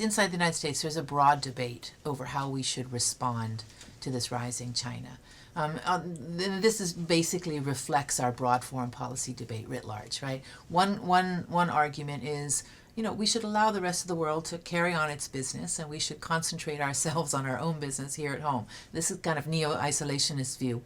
Inside the United States, there's a broad debate over how we should respond to this rising China. This basically reflects our broad foreign policy debate writ large, right? One argument is, we should allow the rest of the world to carry on its business, and we should concentrate ourselves on our own business here at home. This is kind of Neo-Isolationist view,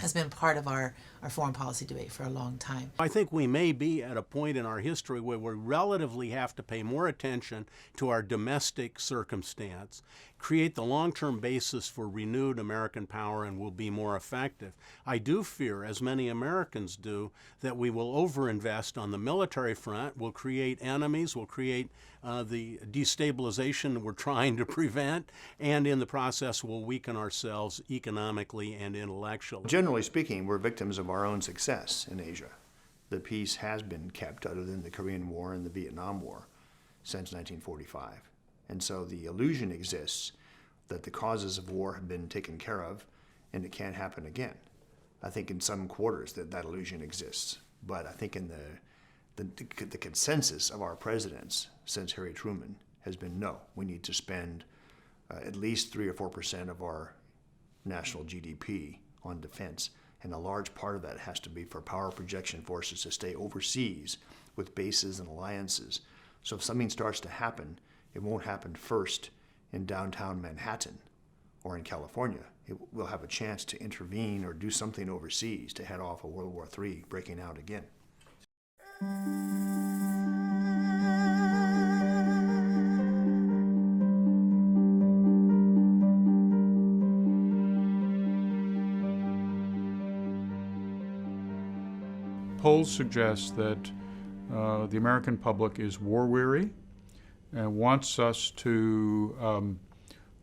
has been part of our foreign policy debate for a long time. I think we may be at a point in our history where we relatively have to pay more attention to our domestic circumstance, create the long-term basis for renewed American power, and will be more effective. I do fear, as many Americans do, that we will overinvest on the military front, will create enemies, will create the destabilization we're trying to prevent, and in the process will weaken ourselves economically and intellectually. Generally speaking, we're victims of our own success in Asia. The peace has been kept, other than the Korean War and the Vietnam War, since 1945. And so the illusion exists that the causes of war have been taken care of and it can't happen again. I think in some quarters that illusion exists. But I think in the consensus of our presidents since Harry Truman has been no. We need to spend at least 3 or 4% of our national GDP on defense. And a large part of that has to be for power projection forces to stay overseas with bases and alliances. So if something starts to happen, it won't happen first in downtown Manhattan or in California. It will have a chance to intervene or do something overseas to head off a World War III breaking out again. Polls suggest that the American public is war-weary and wants us to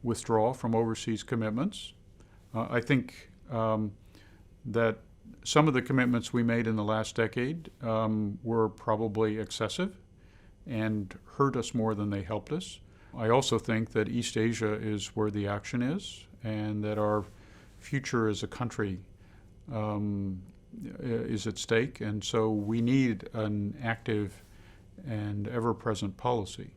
withdraw from overseas commitments. I think that some of the commitments we made in the last decade were probably excessive and hurt us more than they helped us. I also think that East Asia is where the action is, and that our future as a country is at stake, and so we need an active and ever-present policy.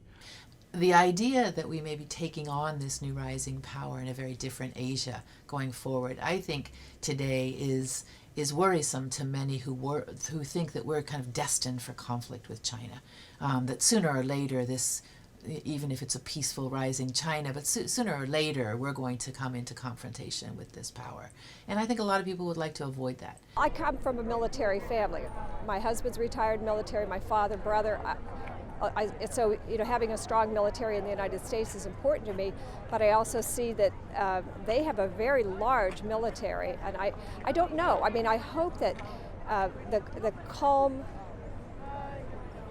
The idea that we may be taking on this new rising power in a very different Asia going forward, I think today is worrisome to many who think that we're kind of destined for conflict with China. That sooner or later this, even if it's a peaceful rising China, but sooner or later we're going to come into confrontation with this power. And I think a lot of people would like to avoid that. I come from a military family. My husband's retired military, my father, brother. So having a strong military in the United States is important to me, but I also see that they have a very large military, and I don't know. I mean, I hope that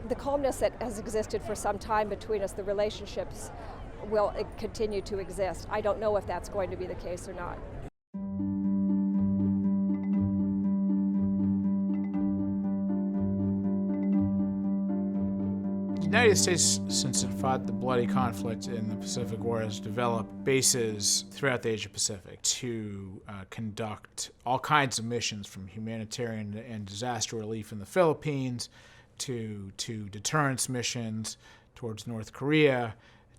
the calmness that has existed for some time between us, the relationships will continue to exist. I don't know if that's going to be the case or not. The United States, since it fought the bloody conflict in the Pacific War, has developed bases throughout the Asia-Pacific to conduct all kinds of missions, from humanitarian and disaster relief in the Philippines to deterrence missions towards North Korea,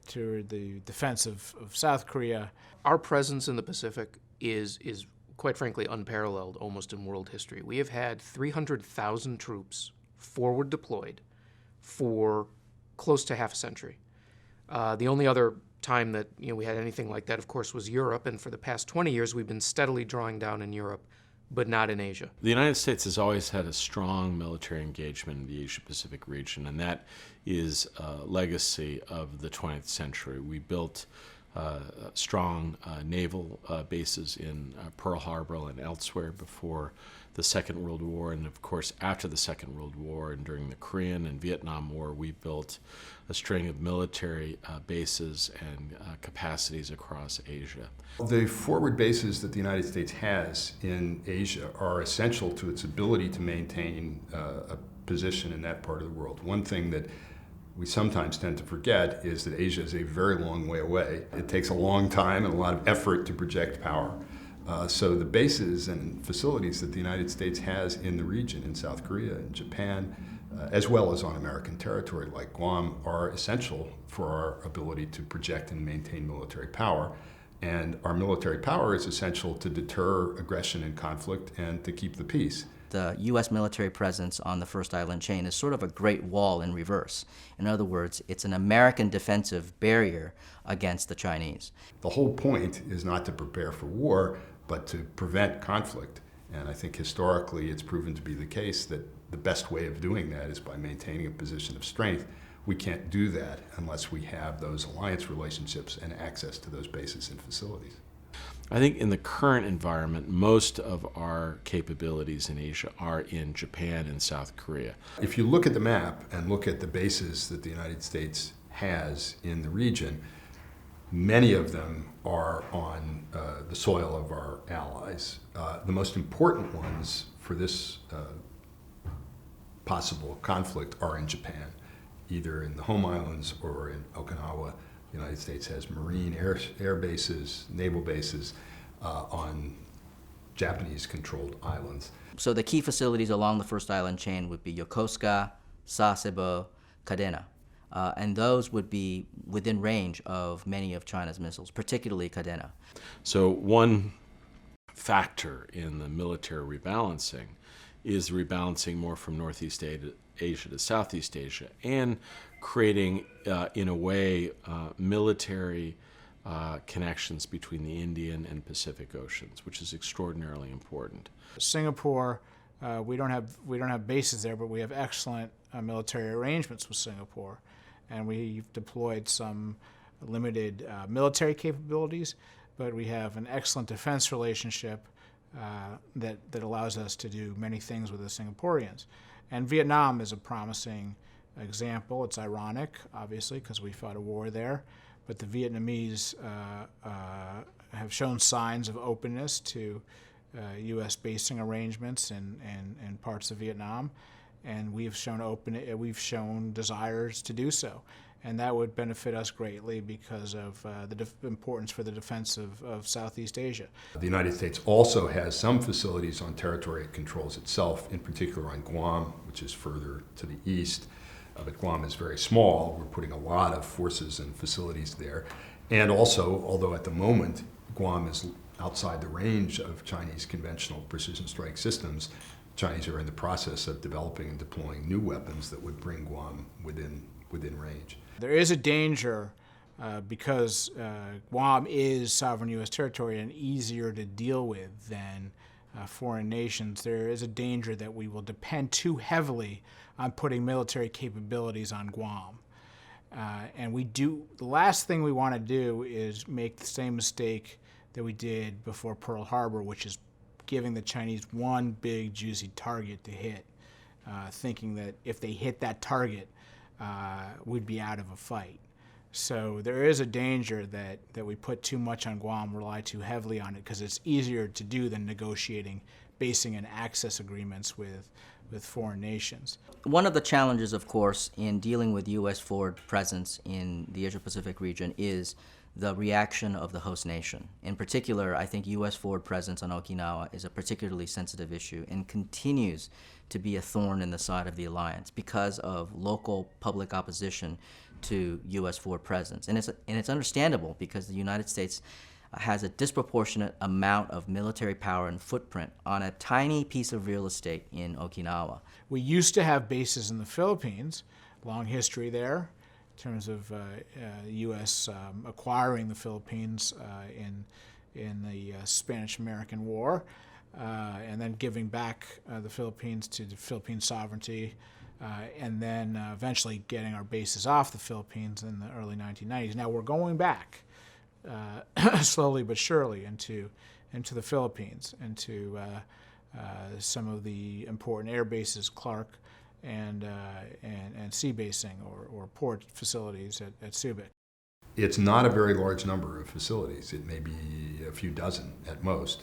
to the defense of South Korea. Our presence in the Pacific is quite frankly unparalleled almost in world history. We have had 300,000 troops forward deployed for close to half a century. The only other time that we had anything like that, of course, was Europe, and for the past 20 years we've been steadily drawing down in Europe, but not in Asia. The United States has always had a strong military engagement in the Asia-Pacific region, and that is a legacy of the 20th century. We built strong naval bases in Pearl Harbor and elsewhere before the Second World War, and of course after the Second World War and during the Korean and Vietnam War, we built a string of military bases and capacities across Asia. The forward bases that the United States has in Asia are essential to its ability to maintain a position in that part of the world. One thing that we sometimes tend to forget is that Asia is a very long way away. It takes a long time and a lot of effort to project power. So the bases and facilities that the United States has in the region, in South Korea, in Japan, as well as on American territory like Guam, are essential for our ability to project and maintain military power. And our military power is essential to deter aggression and conflict and to keep the peace. The U.S. military presence on the First Island chain is sort of a Great Wall in reverse. In other words, it's an American defensive barrier against the Chinese. The whole point is not to prepare for war, but to prevent conflict. And I think historically it's proven to be the case that the best way of doing that is by maintaining a position of strength. We can't do that unless we have those alliance relationships and access to those bases and facilities. I think in the current environment, most of our capabilities in Asia are in Japan and South Korea. If you look at the map and look at the bases that the United States has in the region, many of them are on the soil of our allies. The most important ones for this possible conflict are in Japan, either in the home islands or in Okinawa. The United States has marine air bases, naval bases on Japanese-controlled islands. So the key facilities along the First Island chain would be Yokosuka, Sasebo, Kadena. And those would be within range of many of China's missiles, particularly Kadena. So one factor in the military rebalancing is rebalancing more from Northeast Asia to Southeast Asia and creating, in a way, military connections between the Indian and Pacific Oceans, which is extraordinarily important. Singapore, we don't have bases there, but we have excellent military arrangements with Singapore, and we've deployed some limited military capabilities, but we have an excellent defense relationship that allows us to do many things with the Singaporeans. And Vietnam is a promising example. It's ironic, obviously, because we fought a war there, but the Vietnamese have shown signs of openness to U.S. basing arrangements in parts of Vietnam, and we've shown desires to do so. And that would benefit us greatly because of the importance for the defense of Southeast Asia. The United States also has some facilities on territory it controls itself, in particular on Guam, which is further to the east. But Guam is very small. We're putting a lot of forces and facilities there. And also, although at the moment Guam is outside the range of Chinese conventional precision strike systems, Chinese are in the process of developing and deploying new weapons that would bring Guam within range. There is a danger because Guam is sovereign U.S. territory and easier to deal with than foreign nations. There is a danger that we will depend too heavily on putting military capabilities on Guam. And the last thing we want to do is make the same mistake that we did before Pearl Harbor, which is giving the Chinese one big juicy target to hit, thinking that if they hit that target, we'd be out of a fight. So there is a danger that we put too much on Guam, rely too heavily on it, because it's easier to do than negotiating basing and access agreements with foreign nations. One of the challenges, of course, in dealing with U.S. forward presence in the Asia-Pacific region is the reaction of the host nation. In particular, I think U.S. forward presence on Okinawa is a particularly sensitive issue and continues to be a thorn in the side of the alliance because of local public opposition to U.S. forward presence. And it's understandable because the United States has a disproportionate amount of military power and footprint on a tiny piece of real estate in Okinawa. We used to have bases in the Philippines, long history there, in terms of U.S. Acquiring the Philippines in the Spanish-American War, and then giving back the Philippines to the Philippine sovereignty, and then eventually getting our bases off the Philippines in the early 1990s. Now we're going back slowly but surely into the Philippines, into some of the important air bases, Clark and sea basing or port facilities at Subic. It's not a very large number of facilities. It may be a few dozen at most.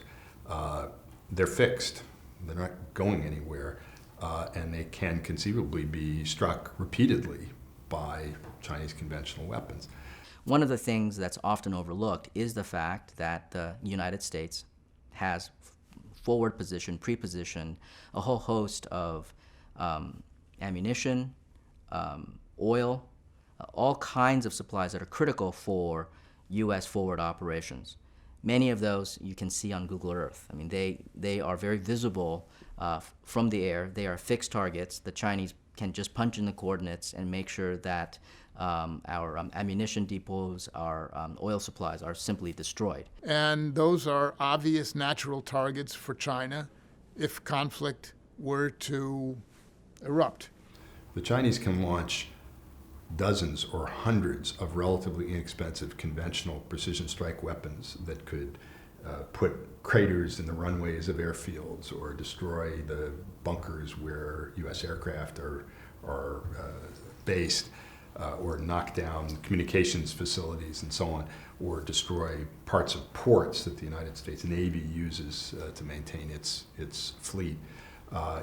They're fixed. They're not going anywhere, and they can conceivably be struck repeatedly by Chinese conventional weapons. One of the things that's often overlooked is the fact that the United States has forward positioned, pre-positioned a whole host of ammunition, oil, all kinds of supplies that are critical for U.S. forward operations. Many of those you can see on Google Earth. I mean, they are very visible from the air. They are fixed targets. The Chinese can just punch in the coordinates and make sure that our ammunition depots, our oil supplies are simply destroyed. And those are obvious natural targets for China if conflict were to erupt. The Chinese can launch dozens or hundreds of relatively inexpensive conventional precision strike weapons that could put craters in the runways of airfields or destroy the bunkers where U.S. aircraft are based, or knock down communications facilities and so on, or destroy parts of ports that the United States Navy uses to maintain its fleet.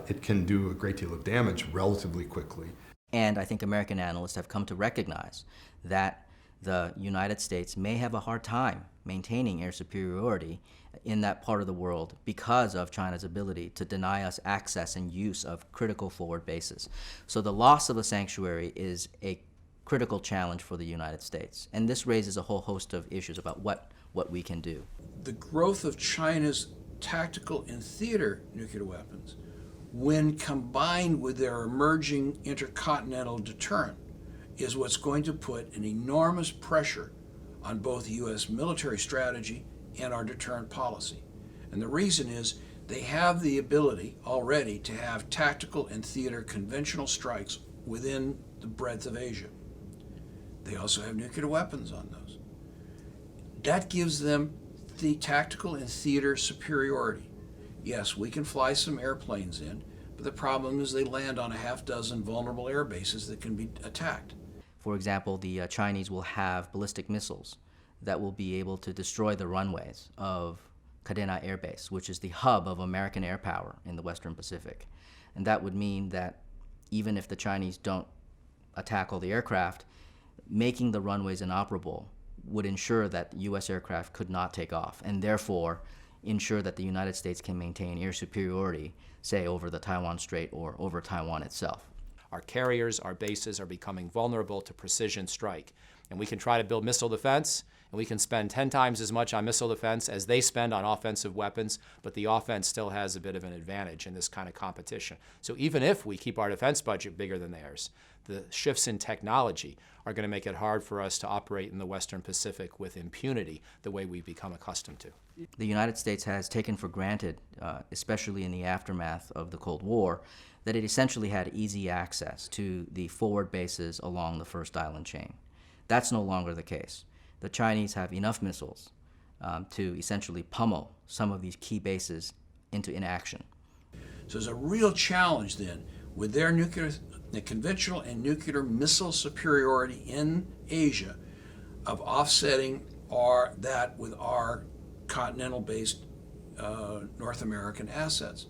It can do a great deal of damage relatively quickly. And I think American analysts have come to recognize that the United States may have a hard time maintaining air superiority in that part of the world because of China's ability to deny us access and use of critical forward bases. So the loss of a sanctuary is a critical challenge for the United States. And this raises a whole host of issues about what we can do. The growth of China's tactical and theater nuclear weapons, when combined with their emerging intercontinental deterrent, is what's going to put an enormous pressure on both U.S. military strategy and our deterrent policy. And the reason is they have the ability already to have tactical and theater conventional strikes within the breadth of Asia. They also have nuclear weapons on those. That gives them the tactical and theater superiority. Yes, we can fly some airplanes in, but the problem is they land on a half dozen vulnerable air bases that can be attacked. For example, the Chinese will have ballistic missiles that will be able to destroy the runways of Kadena Air Base, which is the hub of American air power in the Western Pacific. And that would mean that even if the Chinese don't attack all the aircraft, making the runways inoperable would ensure that U.S. aircraft could not take off, and therefore ensure that the United States can maintain air superiority, say, over the Taiwan Strait or over Taiwan itself. Our carriers, our bases are becoming vulnerable to precision strike. And we can try to build missile defense, and we can spend 10 times as much on missile defense as they spend on offensive weapons, but the offense still has a bit of an advantage in this kind of competition. So even if we keep our defense budget bigger than theirs, the shifts in technology are going to make it hard for us to operate in the Western Pacific with impunity the way we've become accustomed to. The United States has taken for granted, especially in the aftermath of the Cold War, that it essentially had easy access to the forward bases along the First Island chain. That's no longer the case. The Chinese have enough missiles to essentially pummel some of these key bases into inaction. So there's a real challenge then with their the conventional and nuclear missile superiority in Asia of offsetting that with our continental-based North American assets.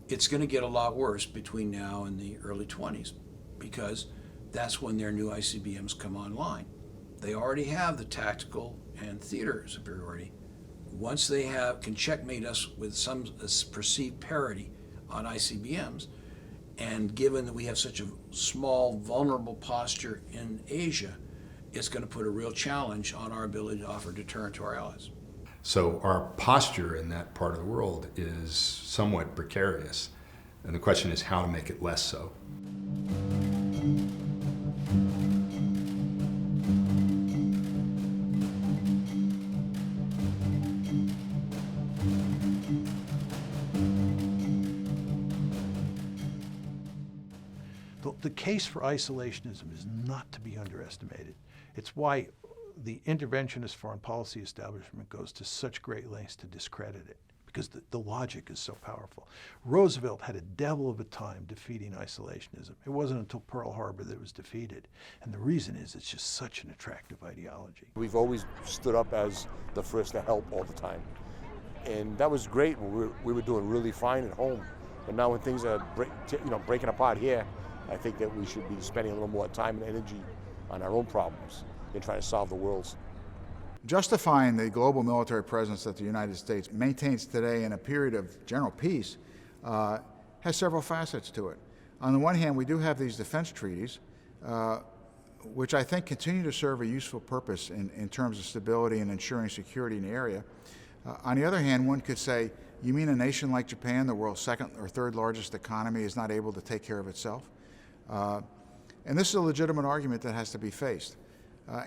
It's going to get a lot worse between now and the early 20s because that's when their new ICBMs come online. They already have the tactical and theater superiority. Once they can checkmate us with some perceived parity on ICBMs, and given that we have such a small, vulnerable posture in Asia, it's going to put a real challenge on our ability to offer deterrent to our allies. So our posture in that part of the world is somewhat precarious, and the question is how to make it less so. The case for isolationism is not to be underestimated. It's why the interventionist foreign policy establishment goes to such great lengths to discredit it, because the logic is so powerful. Roosevelt had a devil of a time defeating isolationism. It wasn't until Pearl Harbor that it was defeated. And the reason is it's just such an attractive ideology. We've always stood up as the first to help all the time. And that was great when we were doing really fine at home. But now when things are breaking apart here, I think that we should be spending a little more time and energy on our own problems than trying to solve the world's. Justifying the global military presence that the United States maintains today in a period of general peace has several facets to it. On the one hand, we do have these defense treaties, which I think continue to serve a useful purpose in terms of stability and ensuring security in the area. On the other hand, one could say, you mean a nation like Japan, the world's second or third largest economy, is not able to take care of itself? And this is a legitimate argument that has to be faced.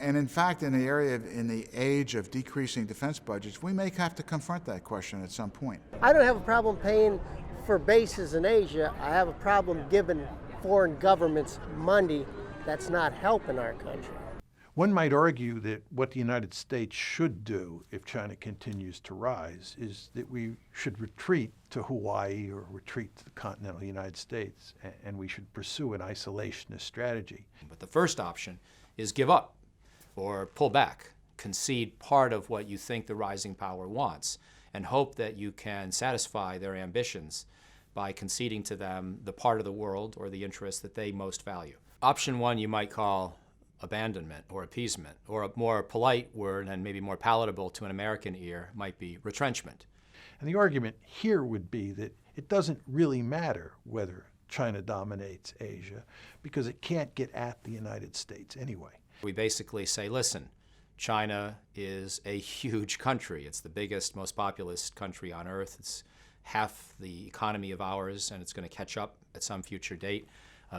And in fact, in the age of decreasing defense budgets, we may have to confront that question at some point. I don't have a problem paying for bases in Asia. I have a problem giving foreign governments money that's not helping our country. One might argue that what the United States should do if China continues to rise is that we should retreat to Hawaii or retreat to the continental United States, and we should pursue an isolationist strategy. But the first option is give up or pull back, concede part of what you think the rising power wants, and hope that you can satisfy their ambitions by conceding to them the part of the world or the interests that they most value. Option one you might call abandonment or appeasement, or a more polite word and maybe more palatable to an American ear might be retrenchment. And the argument here would be that it doesn't really matter whether China dominates Asia because it can't get at the United States anyway. We basically say, listen, China is a huge country. It's the biggest, most populous country on earth. It's half the economy of ours, and it's going to catch up at some future date.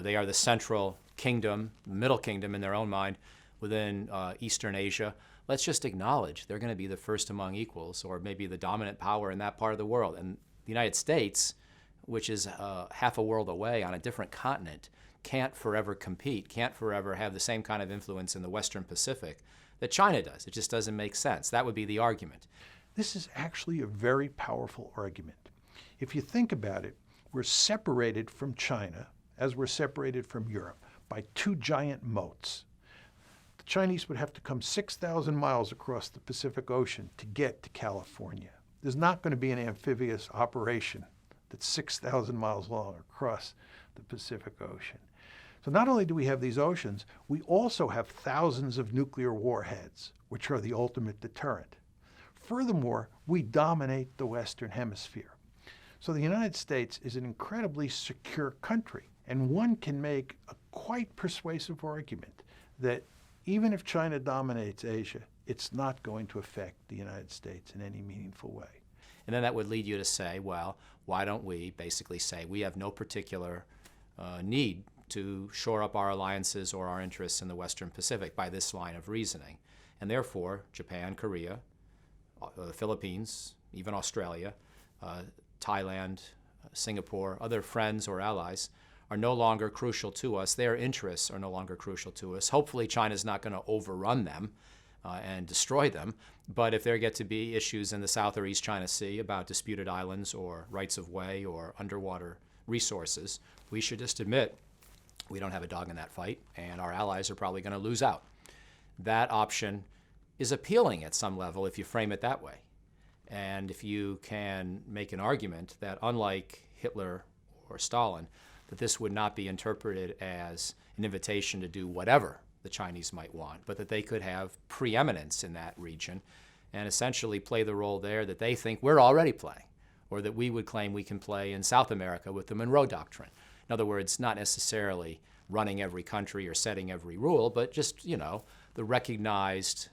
They are the central kingdom, middle kingdom in their own mind, within Eastern Asia. Let's just acknowledge they're going to be the first among equals, or maybe the dominant power in that part of the world. And the United States, which is half a world away on a different continent, can't forever compete, can't forever have the same kind of influence in the Western Pacific that China does. It just doesn't make sense. That would be the argument. This is actually a very powerful argument. If you think about it, we're separated from China as we're separated from Europe by two giant moats. The Chinese would have to come 6,000 miles across the Pacific Ocean to get to California. There's not going to be an amphibious operation that's 6,000 miles long across the Pacific Ocean. So not only do we have these oceans, we also have thousands of nuclear warheads, which are the ultimate deterrent. Furthermore, we dominate the Western Hemisphere. So the United States is an incredibly secure country. And one can make a quite persuasive argument that even if China dominates Asia, it's not going to affect the United States in any meaningful way. And then that would lead you to say, well, why don't we basically say we have no particular need to shore up our alliances or our interests in the Western Pacific by this line of reasoning. And therefore, Japan, Korea, the Philippines, even Australia, Thailand, Singapore, other friends or allies are no longer crucial to us. Their interests are no longer crucial to us. Hopefully China's not going to overrun them and destroy them, but if there get to be issues in the South or East China Sea about disputed islands or rights of way or underwater resources, we should just admit we don't have a dog in that fight, and our allies are probably going to lose out. That option is appealing at some level if you frame it that way. And if you can make an argument that unlike Hitler or Stalin, that this would not be interpreted as an invitation to do whatever the Chinese might want, but that they could have preeminence in that region and essentially play the role there that they think we're already playing, or that we would claim we can play in South America with the Monroe Doctrine. In other words, not necessarily running every country or setting every rule, but just, the recognized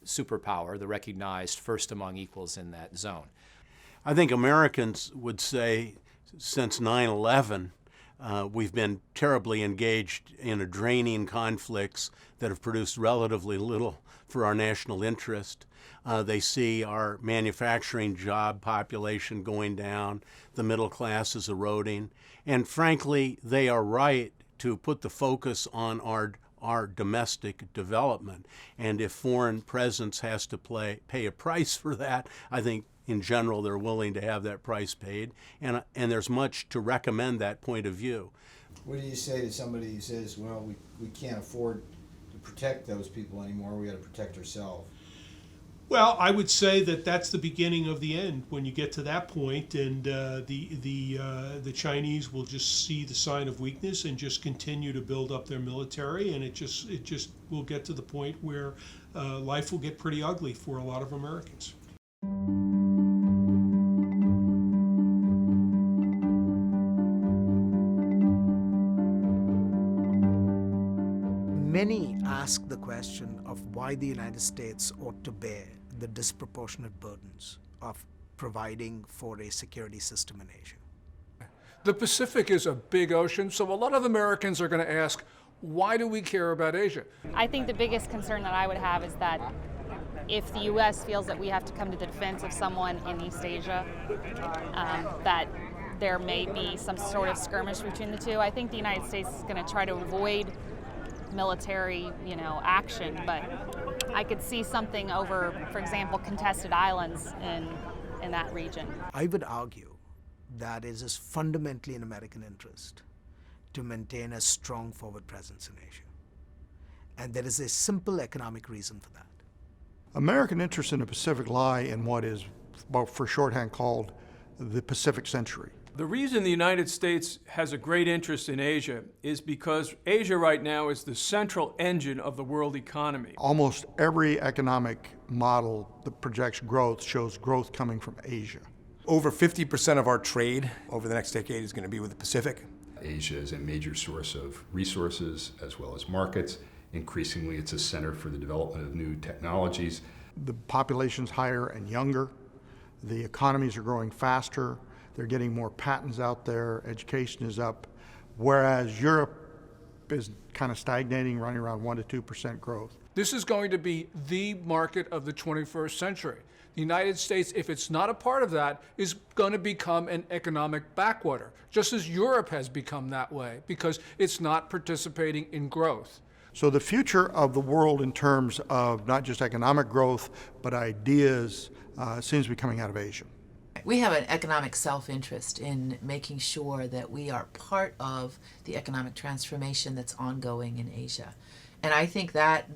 superpower, the recognized first among equals in that zone. I think Americans would say since 9/11, we've been terribly engaged in draining conflicts that have produced relatively little for our national interest. They see our manufacturing job population going down, the middle class is eroding, and frankly, they are right to put the focus on our domestic development. And if foreign presence has to pay a price for that, I think in general they're willing to have that price paid, and there's much to recommend that point of view. What do you say to somebody who says, well, we can't afford to protect those people anymore, we got to protect ourselves? Well, I would say that that's the beginning of the end when you get to that point, and the Chinese will just see the sign of weakness and just continue to build up their military, and it just will get to the point where life will get pretty ugly for a lot of Americans. ask the question of why the United States ought to bear the disproportionate burdens of providing for a security system in Asia. The Pacific is a big ocean, so a lot of Americans are going to ask, why do we care about Asia? I think the biggest concern that I would have is that if the U.S. feels that we have to come to the defense of someone in East Asia, that there may be some sort of skirmish between the two. I think the United States is going to try to avoid military, action, but I could see something over, for example, contested islands in that region. I would argue that it is fundamentally in American interest to maintain a strong forward presence in Asia. And there is a simple economic reason for that. American interests in the Pacific lie in what is, for shorthand, called the Pacific Century. The reason the United States has a great interest in Asia is because Asia right now is the central engine of the world economy. Almost every economic model that projects growth shows growth coming from Asia. Over 50% of our trade over the next decade is going to be with the Pacific. Asia is a major source of resources as well as markets. Increasingly, it's a center for the development of new technologies. The population's higher and younger. The economies are growing faster. They're getting more patents out there. Education is up. Whereas Europe is kind of stagnating, running around 1% to 2% growth. This is going to be the market of the 21st century. The United States, if it's not a part of that, is going to become an economic backwater, just as Europe has become that way, because it's not participating in growth. So the future of the world in terms of not just economic growth, but ideas, seems to be coming out of Asia. We have an economic self-interest in making sure that we are part of the economic transformation that's ongoing in Asia. And I think that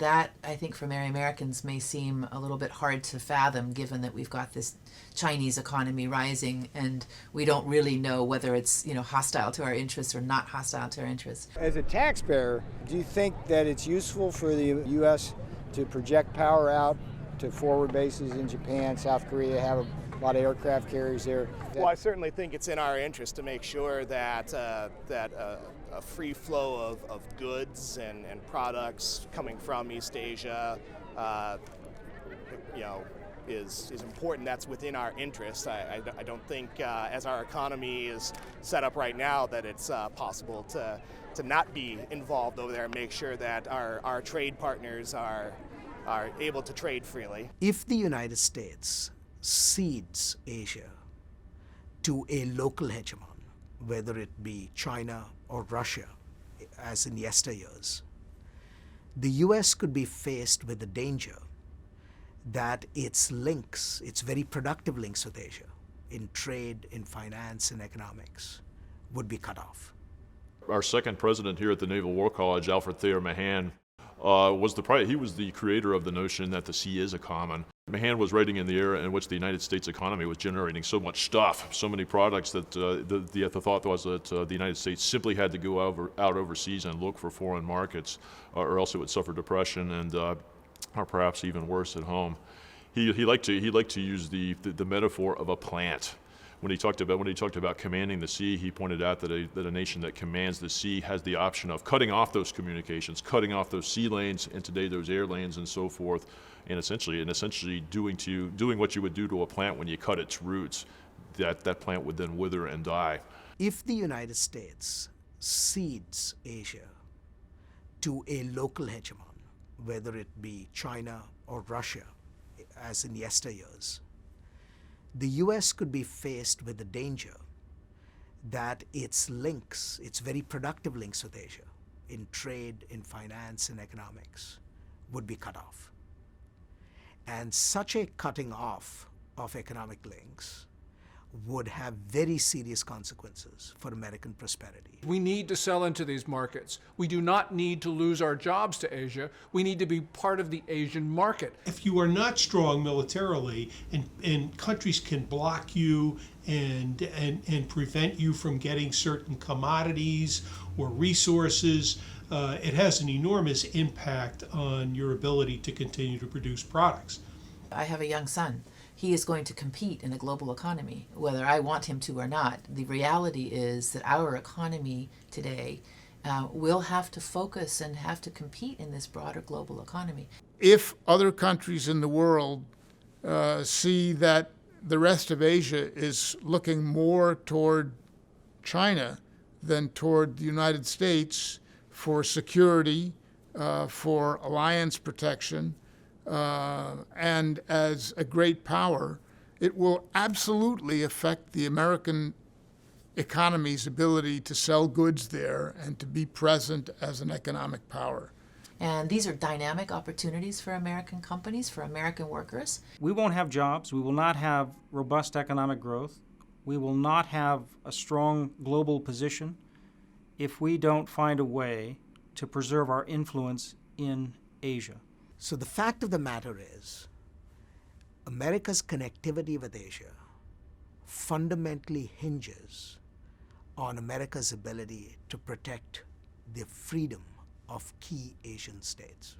I think for many Americans may seem a little bit hard to fathom, given that we've got this Chinese economy rising and we don't really know whether it's hostile to our interests or not hostile to our interests. As a taxpayer, do you think that it's useful for the U.S. to project power out to forward bases in Japan, South Korea, have a lot of aircraft carriers there? Well, I certainly think it's in our interest to make sure that a free flow of goods and products coming from East Asia, is important. That's within our interest. I don't think, as our economy is set up right now, that it's possible to not be involved over there and make sure that our trade partners are able to trade freely. If the United States cedes Asia to a local hegemon, whether it be China or Russia, as in yesteryears, the U.S. could be faced with the danger that its links, its very productive links with Asia, in trade, in finance, in economics, would be cut off. Our second president here at the Naval War College, Alfred Thayer Mahan, he was the creator of the notion that the sea is a common. Mahan was writing in the era in which the United States economy was generating so much stuff, so many products, that the thought was that the United States simply had to go out overseas and look for foreign markets, or else it would suffer depression and, or perhaps even worse, at home. He liked to use the metaphor of a plant. When he talked about commanding the sea, he pointed out that a nation that commands the sea has the option of cutting off those communications, cutting off those sea lanes, and today those air lanes and so forth, and essentially doing what you would do to a plant when you cut its roots. That plant would then wither and die. If the United States cedes Asia to a local hegemon, whether it be China or Russia, as in yesteryears, the U.S. could be faced with the danger that its links, its very productive links with Asia, in trade, in finance, in economics, would be cut off. And such a cutting off of economic links would have very serious consequences for American prosperity. We need to sell into these markets. We do not need to lose our jobs to Asia. We need to be part of the Asian market. If you are not strong militarily and countries can block you and prevent you from getting certain commodities or resources, it has an enormous impact on your ability to continue to produce products. I have a young son. He is going to compete in a global economy, whether I want him to or not. The reality is that our economy today we'll have to focus and have to compete in this broader global economy. If other countries in the world see that the rest of Asia is looking more toward China than toward the United States for security, for alliance protection, and as a great power, it will absolutely affect the American economy's ability to sell goods there and to be present as an economic power. And these are dynamic opportunities for American companies, for American workers. We won't have jobs. We will not have robust economic growth. We will not have a strong global position if we don't find a way to preserve our influence in Asia. So the fact of the matter is, America's connectivity with Asia fundamentally hinges on America's ability to protect the freedom of key Asian states.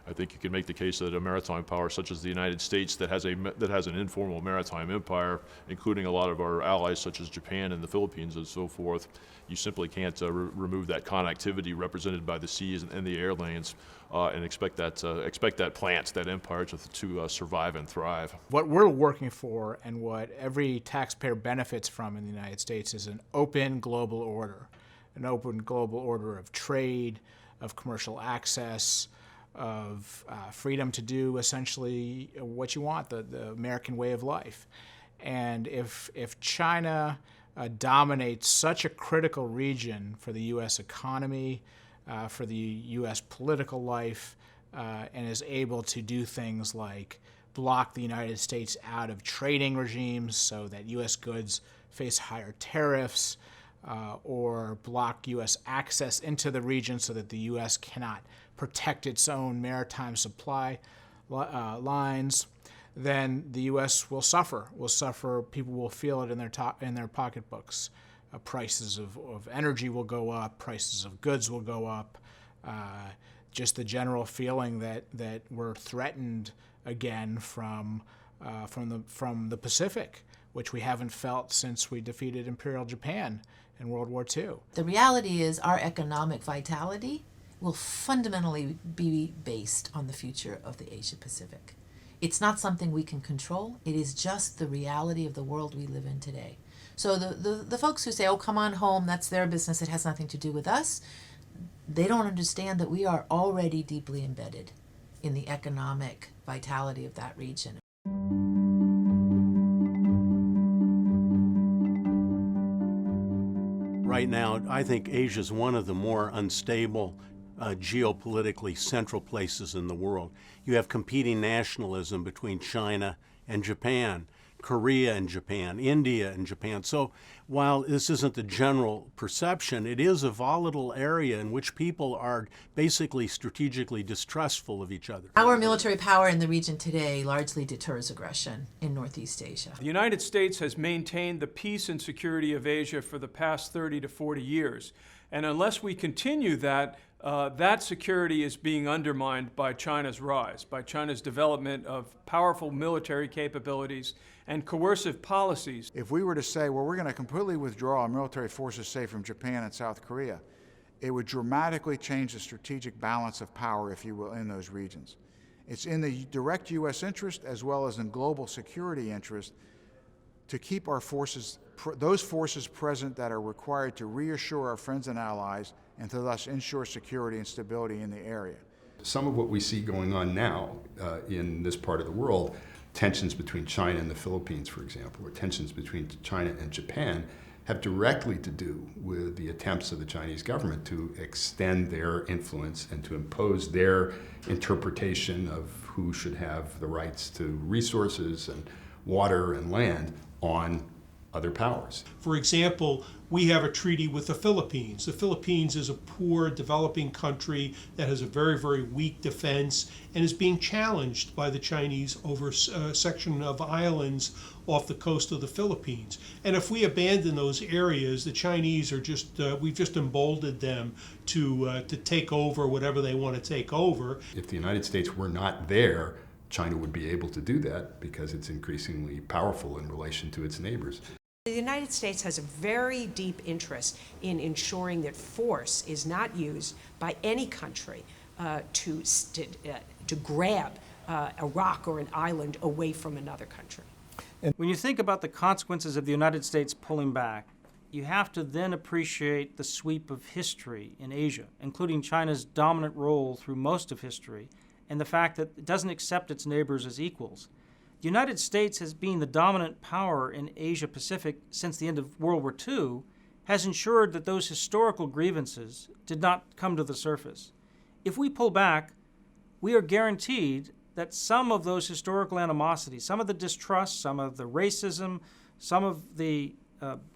I think you can make the case that a maritime power such as the United States that has an informal maritime empire, including a lot of our allies such as Japan and the Philippines and so forth, you simply can't remove that connectivity represented by the seas and the air lanes and expect that plant, that empire to survive and thrive. What we're working for and what every taxpayer benefits from in the United States is an open global order of trade, of commercial access, of freedom to do essentially what you want, the American way of life. And if China dominates such a critical region for the U.S. economy, for the U.S. political life, and is able to do things like block the United States out of trading regimes so that U.S. goods face higher tariffs, or block U.S. access into the region so that the U.S. cannot protect its own maritime supply lines, then the U.S. will suffer. People will feel it in their pocketbooks. Prices of energy will go up. Prices of goods will go up. Just the general feeling that we're threatened again from the Pacific, which we haven't felt since we defeated Imperial Japan in World War II. The reality is our economic vitality will fundamentally be based on the future of the Asia Pacific. It's not something we can control. It is just the reality of the world we live in today. So the folks who say, oh, come on home, that's their business, it has nothing to do with us, they don't understand that we are already deeply embedded in the economic vitality of that region. Right now, I think Asia is one of the more unstable, geopolitically central places in the world. You have competing nationalism between China and Japan, Korea and Japan, India and Japan. So while this isn't the general perception, it is a volatile area in which people are basically strategically distrustful of each other. Our military power in the region today largely deters aggression in Northeast Asia. The United States has maintained the peace and security of Asia for the past 30 to 40 years. And unless we continue that, that security is being undermined by China's rise, by China's development of powerful military capabilities and coercive policies. If we were to say, well, we're going to completely withdraw our military forces, say, from Japan and South Korea, it would dramatically change the strategic balance of power, if you will, in those regions. It's in the direct U.S. interest as well as in global security interest to keep our forces, those forces present that are required to reassure our friends and allies and to thus ensure security and stability in the area. Some of what we see going on now in this part of the world, tensions between China and the Philippines, for example, or tensions between China and Japan, have directly to do with the attempts of the Chinese government to extend their influence and to impose their interpretation of who should have the rights to resources and water and land on other powers. For example, we have a treaty with the Philippines. The Philippines is a poor, developing country that has a very, very weak defense and is being challenged by the Chinese over a section of islands off the coast of the Philippines. And if we abandon those areas, the Chinese are we've just emboldened them to take over whatever they want to take over. If the United States were not there, China would be able to do that because it's increasingly powerful in relation to its neighbors. The United States has a very deep interest in ensuring that force is not used by any country to grab a rock or an island away from another country. When you think about the consequences of the United States pulling back, you have to then appreciate the sweep of history in Asia, including China's dominant role through most of history, and the fact that it doesn't accept its neighbors as equals. The United States, has been the dominant power in Asia Pacific since the end of World War II, has ensured that those historical grievances did not come to the surface. If we pull back, we are guaranteed that some of those historical animosities, some of the distrust, some of the racism, some of the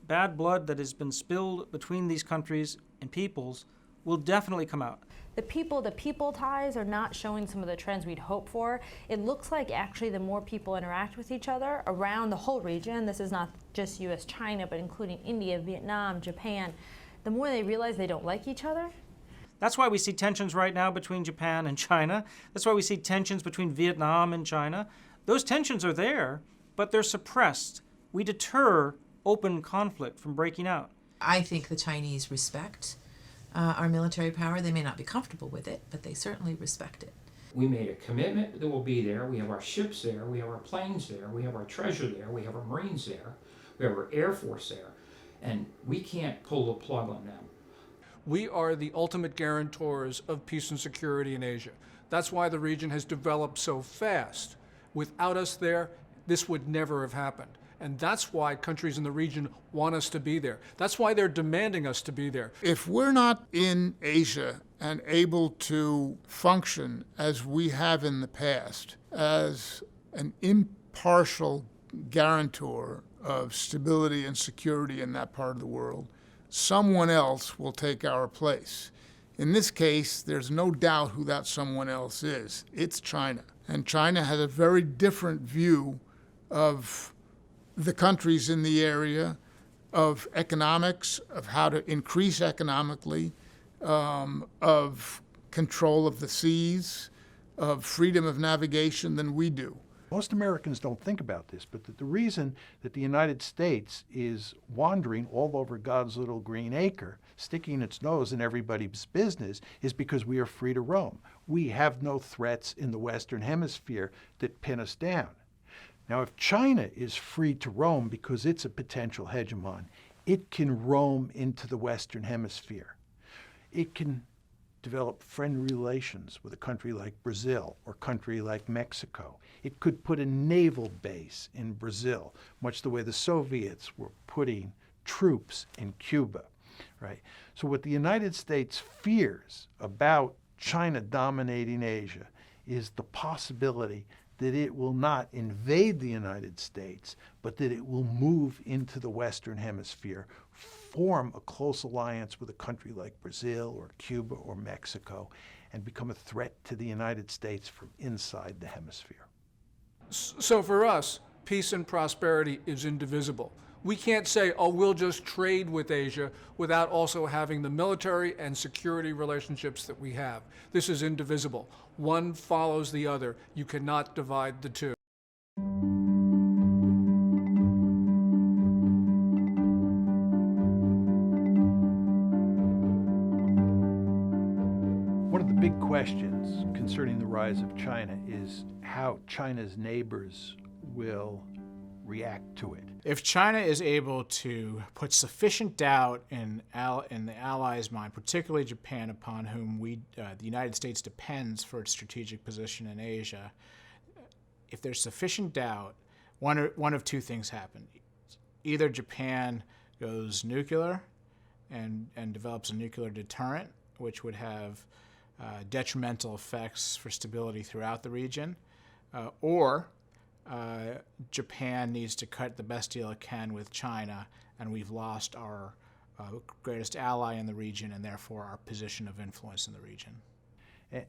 bad blood that has been spilled between these countries and peoples will definitely come out. The people ties are not showing some of the trends we'd hope for. It looks like actually the more people interact with each other around the whole region, this is not just US-China, but including India, Vietnam, Japan, the more they realize they don't like each other. That's why we see tensions right now between Japan and China. That's why we see tensions between Vietnam and China. Those tensions are there, but they're suppressed. We deter open conflict from breaking out. I think the Chinese respect our military power. They may not be comfortable with it, but they certainly respect it. We made a commitment that we'll be there. We have our ships there. We have our planes there. We have our treasure there. We have our Marines there. We have our Air Force there. And we can't pull the plug on them. We are the ultimate guarantors of peace and security in Asia. That's why the region has developed so fast. Without us there, this would never have happened. And that's why countries in the region want us to be there. That's why they're demanding us to be there. If we're not in Asia and able to function as we have in the past, as an impartial guarantor of stability and security in that part of the world, someone else will take our place. In this case, there's no doubt who that someone else is. It's China. And China has a very different view of the countries in the area, of economics, of how to increase economically, of control of the seas, of freedom of navigation than we do. Most Americans don't think about this, but the reason that the United States is wandering all over God's little green acre, sticking its nose in everybody's business, is because we are free to roam. We have no threats in the Western Hemisphere that pin us down. Now, if China is free to roam because it's a potential hegemon, it can roam into the Western Hemisphere. It can develop friendly relations with a country like Brazil or a country like Mexico. It could put a naval base in Brazil, much the way the Soviets were putting troops in Cuba, right? So what the United States fears about China dominating Asia is the possibility that it will not invade the United States, but that it will move into the Western Hemisphere, form a close alliance with a country like Brazil or Cuba or Mexico, and become a threat to the United States from inside the hemisphere. So for us, peace and prosperity is indivisible. We can't say, oh, we'll just trade with Asia without also having the military and security relationships that we have. This is indivisible. One follows the other. You cannot divide the two. One of the big questions concerning the rise of China is how China's neighbors will react to it. If China is able to put sufficient doubt in the Allies' mind, particularly Japan, upon whom the United States depends for its strategic position in Asia, if there's sufficient doubt, one of two things happen. Either Japan goes nuclear and develops a nuclear deterrent, which would have detrimental effects for stability throughout the region, or Japan needs to cut the best deal it can with China, and we've lost our greatest ally in the region and therefore our position of influence in the region.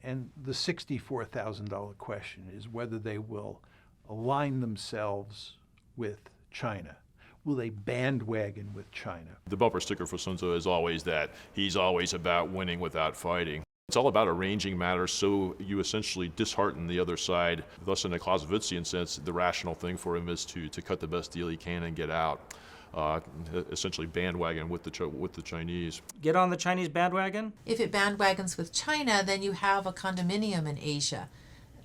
And the $64,000 question is whether they will align themselves with China. Will they bandwagon with China? The bumper sticker for Sun Tzu is always that he's always about winning without fighting. It's all about arranging matters so you essentially dishearten the other side. Thus, in a Clausewitzian sense, the rational thing for him is to cut the best deal he can and get out. essentially bandwagon with the Chinese. Get on the Chinese bandwagon? If it bandwagons with China, then you have a condominium in Asia,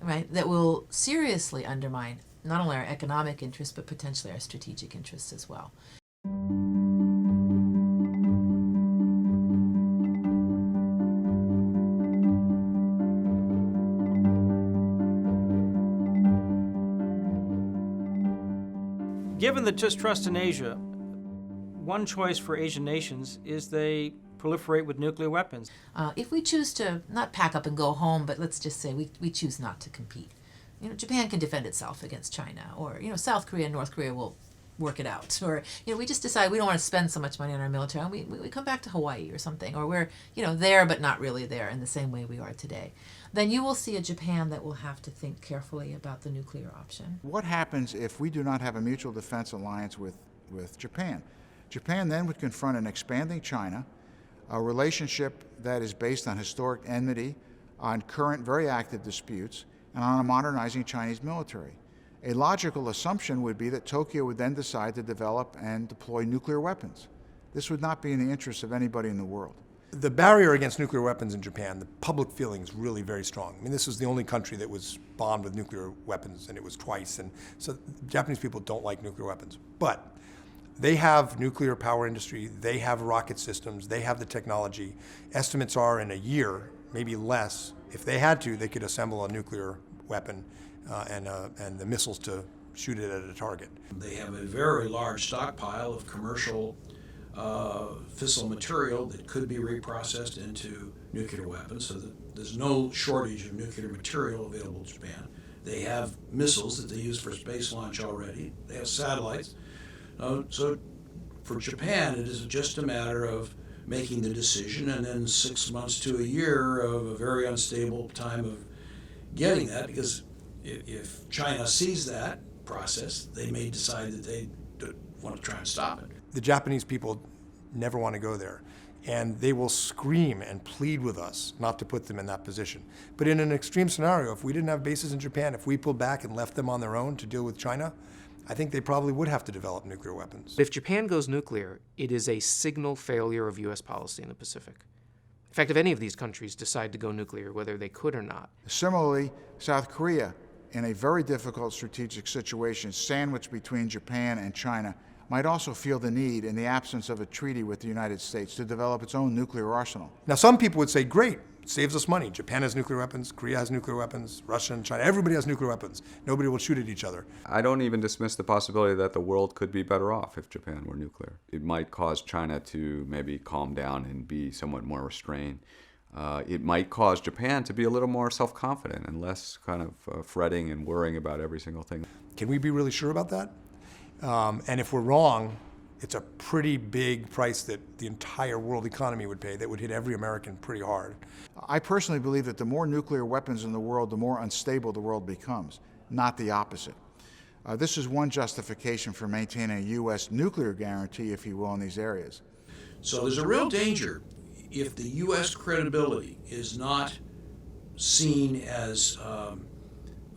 right, that will seriously undermine not only our economic interests, but potentially our strategic interests as well. Given the distrust in Asia, one choice for Asian nations is they proliferate with nuclear weapons. If we choose to not pack up and go home, but let's just say we choose not to compete, Japan can defend itself against China, or South Korea and North Korea will work it out, or we just decide we don't want to spend so much money on our military, and we come back to Hawaii or something, or we're there but not really there in the same way we are today. Then you will see a Japan that will have to think carefully about the nuclear option. What happens if we do not have a mutual defense alliance with Japan? Japan then would confront an expanding China, a relationship that is based on historic enmity, on current very active disputes, and on a modernizing Chinese military. A logical assumption would be that Tokyo would then decide to develop and deploy nuclear weapons. This would not be in the interest of anybody in the world. The barrier against nuclear weapons in Japan, the public feeling is really very strong. I mean, this was the only country that was bombed with nuclear weapons, and it was twice. And so Japanese people don't like nuclear weapons. But they have nuclear power industry, they have rocket systems, they have the technology. Estimates are in a year, maybe less, if they had to, they could assemble a nuclear weapon and the missiles to shoot it at a target. They have a very large stockpile of commercial fissile material that could be reprocessed into nuclear weapons, so that there's no shortage of nuclear material available to Japan. They have missiles that they use for space launch already. They have satellites. So for Japan, it is just a matter of making the decision, and then 6 months to a year of a very unstable time of getting that, because if China sees that process, they may decide that they want to try and stop it. The Japanese people never want to go there, and they will scream and plead with us not to put them in that position. But in an extreme scenario, if we didn't have bases in Japan, if we pulled back and left them on their own to deal with China, I think they probably would have to develop nuclear weapons. If Japan goes nuclear, it is a signal failure of U.S. policy in the Pacific. In fact, if any of these countries decide to go nuclear, whether they could or not. Similarly, South Korea, in a very difficult strategic situation, sandwiched between Japan and China, might also feel the need, in the absence of a treaty with the United States, to develop its own nuclear arsenal. Now, some people would say, great, it saves us money. Japan has nuclear weapons, Korea has nuclear weapons, Russia and China, everybody has nuclear weapons. Nobody will shoot at each other. I don't even dismiss the possibility that the world could be better off if Japan were nuclear. It might cause China to maybe calm down and be somewhat more restrained. It might cause Japan to be a little more self-confident and less kind of fretting and worrying about every single thing. Can we be really sure about that? And if we're wrong, it's a pretty big price that the entire world economy would pay that would hit every American pretty hard. I personally believe that the more nuclear weapons in the world, the more unstable the world becomes, not the opposite. This is one justification for maintaining a U.S. nuclear guarantee, if you will, in these areas. So there's a real danger if the U.S. credibility is not seen as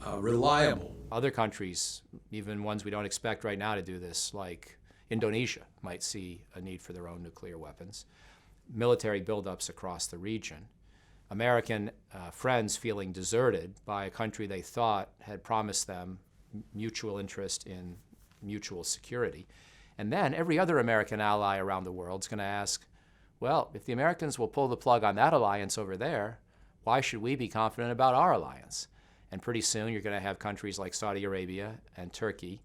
reliable. Other countries, even ones we don't expect right now to do this, like Indonesia, might see a need for their own nuclear weapons. Military buildups across the region. American friends feeling deserted by a country they thought had promised them mutual interest in mutual security. And then every other American ally around the world is going to ask, well, if the Americans will pull the plug on that alliance over there, why should we be confident about our alliance? And pretty soon you're going to have countries like Saudi Arabia and Turkey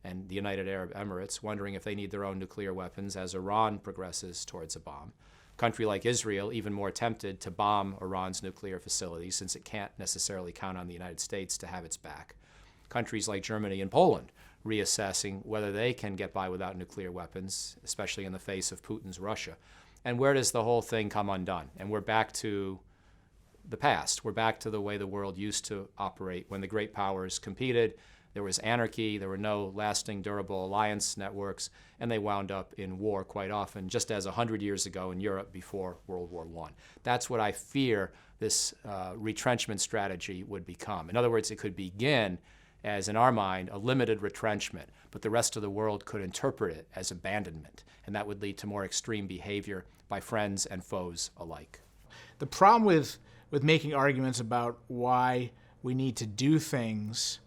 and the United Arab Emirates wondering if they need their own nuclear weapons as Iran progresses towards a bomb. A country like Israel even more tempted to bomb Iran's nuclear facilities since it can't necessarily count on the United States to have its back. Countries like Germany and Poland reassessing whether they can get by without nuclear weapons, especially in the face of Putin's Russia. And where does the whole thing come undone? And we're back to the past. We're back to the way the world used to operate when the great powers competed. There was anarchy, there were no lasting, durable alliance networks, and they wound up in war quite often, just as 100 years ago in Europe before World War I. That's what I fear this retrenchment strategy would become. In other words, it could begin as, in our mind, a limited retrenchment, but the rest of the world could interpret it as abandonment, and that would lead to more extreme behavior by friends and foes alike. The problem with making arguments about why we need to do things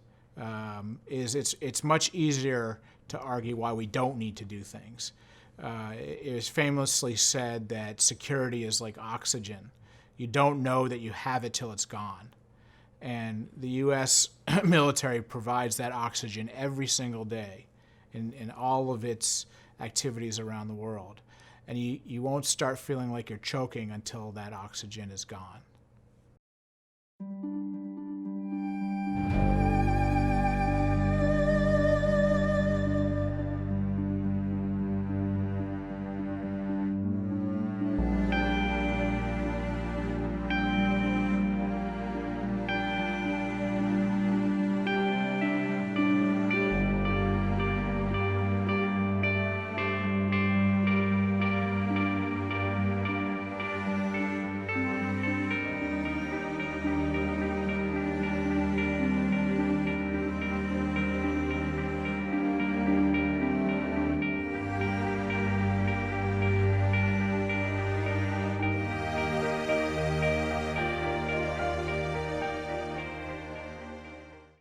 is it's much easier to argue why we don't need to do things. It was famously said that security is like oxygen. You don't know that you have it till it's gone. And the U.S. military provides that oxygen every single day in all of its activities around the world. And you won't start feeling like you're choking until that oxygen is gone.